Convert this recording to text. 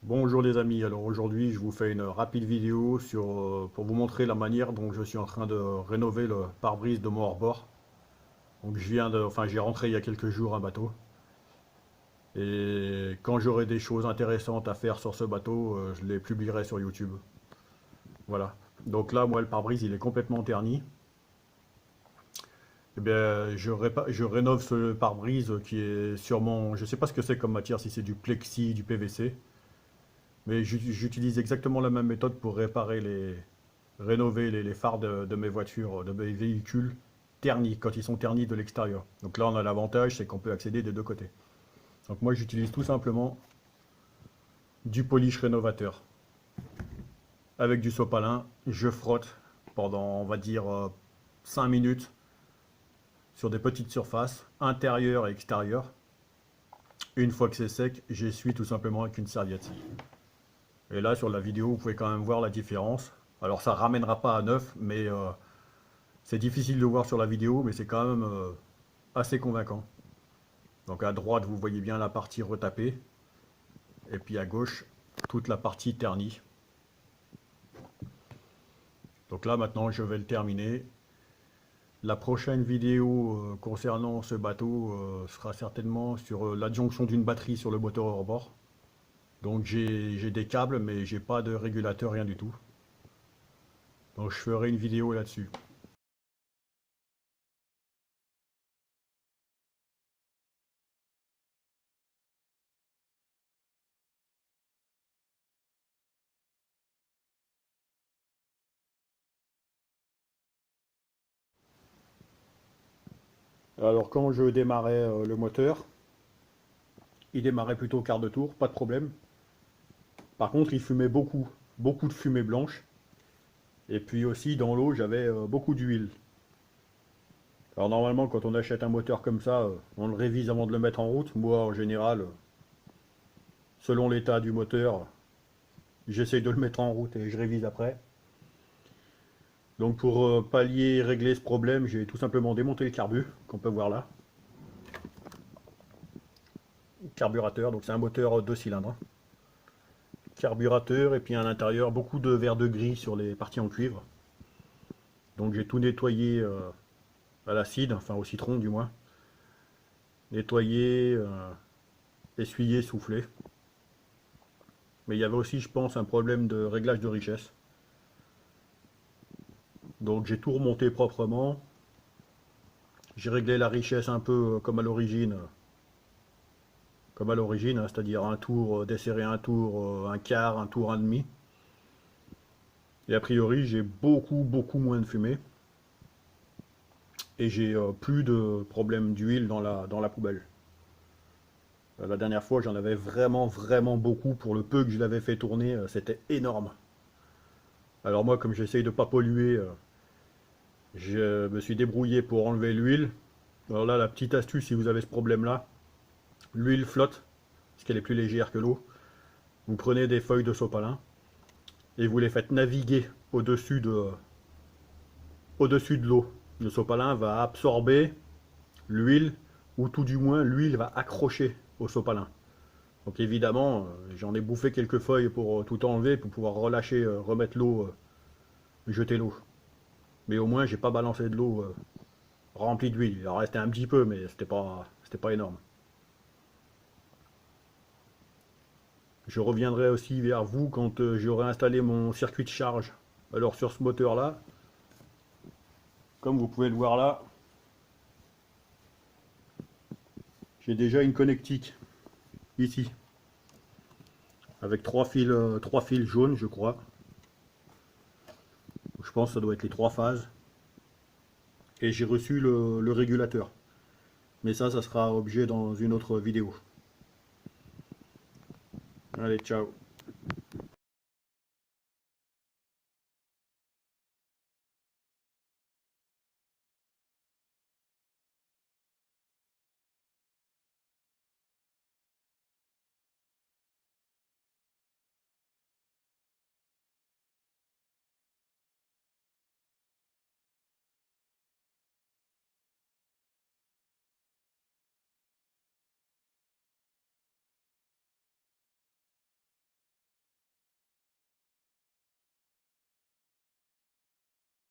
Bonjour les amis, alors aujourd'hui je vous fais une rapide vidéo pour vous montrer la manière dont je suis en train de rénover le pare-brise de mon hors-bord. Donc j'ai rentré il y a quelques jours un bateau et quand j'aurai des choses intéressantes à faire sur ce bateau, je les publierai sur YouTube. Voilà. Donc là moi le pare-brise il est complètement terni. Eh bien je rénove ce pare-brise qui est sûrement, je sais pas ce que c'est comme matière, si c'est du plexi, du PVC. Mais j'utilise exactement la même méthode pour rénover les phares de mes voitures, de mes véhicules ternis, quand ils sont ternis de l'extérieur. Donc là, on a l'avantage, c'est qu'on peut accéder des deux côtés. Donc moi, j'utilise tout simplement du polish rénovateur. Avec du sopalin, je frotte pendant, on va dire, 5 minutes sur des petites surfaces, intérieures et extérieures. Une fois que c'est sec, j'essuie tout simplement avec une serviette. Et là, sur la vidéo, vous pouvez quand même voir la différence. Alors, ça ramènera pas à neuf, mais c'est difficile de voir sur la vidéo, mais c'est quand même assez convaincant. Donc à droite, vous voyez bien la partie retapée, et puis à gauche, toute la partie ternie. Donc là, maintenant, je vais le terminer. La prochaine vidéo concernant ce bateau sera certainement sur l'adjonction d'une batterie sur le moteur hors-bord. Donc j'ai des câbles, mais j'ai pas de régulateur, rien du tout. Donc je ferai une vidéo là-dessus. Alors quand je démarrais le moteur, il démarrait plutôt au quart de tour, pas de problème. Par contre, il fumait beaucoup, beaucoup de fumée blanche. Et puis aussi, dans l'eau, j'avais beaucoup d'huile. Alors normalement, quand on achète un moteur comme ça, on le révise avant de le mettre en route. Moi, en général, selon l'état du moteur, j'essaye de le mettre en route et je révise après. Donc pour pallier et régler ce problème, j'ai tout simplement démonté le carbu, qu'on peut voir là. Carburateur, donc c'est un moteur 2 cylindres, hein. Carburateur et puis à l'intérieur, beaucoup de verre de gris sur les parties en cuivre. Donc j'ai tout nettoyé à l'acide, enfin au citron du moins. Nettoyé, essuyé, soufflé. Mais il y avait aussi, je pense, un problème de réglage de richesse. Donc j'ai tout remonté proprement. J'ai réglé la richesse un peu comme à l'origine, hein, c'est-à-dire un tour desserré, un tour, un quart, un tour, un demi. Et a priori, j'ai beaucoup moins de fumée. Et j'ai plus de problème d'huile dans la poubelle. La dernière fois, j'en avais vraiment beaucoup. Pour le peu que je l'avais fait tourner, c'était énorme. Alors moi, comme j'essaye de pas polluer, je me suis débrouillé pour enlever l'huile. Alors là, la petite astuce, si vous avez ce problème-là, l'huile flotte, parce qu'elle est plus légère que l'eau. Vous prenez des feuilles de sopalin et vous les faites naviguer au-dessus de l'eau. Le sopalin va absorber l'huile, ou tout du moins l'huile va accrocher au sopalin. Donc évidemment, j'en ai bouffé quelques feuilles pour tout enlever, pour pouvoir relâcher, remettre l'eau, jeter l'eau. Mais au moins, j'ai pas balancé de l'eau remplie d'huile. Il en restait un petit peu, mais c'était pas énorme. Je reviendrai aussi vers vous quand j'aurai installé mon circuit de charge. Alors sur ce moteur-là, comme vous pouvez le voir là, j'ai déjà une connectique ici, avec trois fils jaunes, je crois. Je pense que ça doit être les trois phases. Et j'ai reçu le régulateur. Mais ça sera objet dans une autre vidéo. Allez, ciao.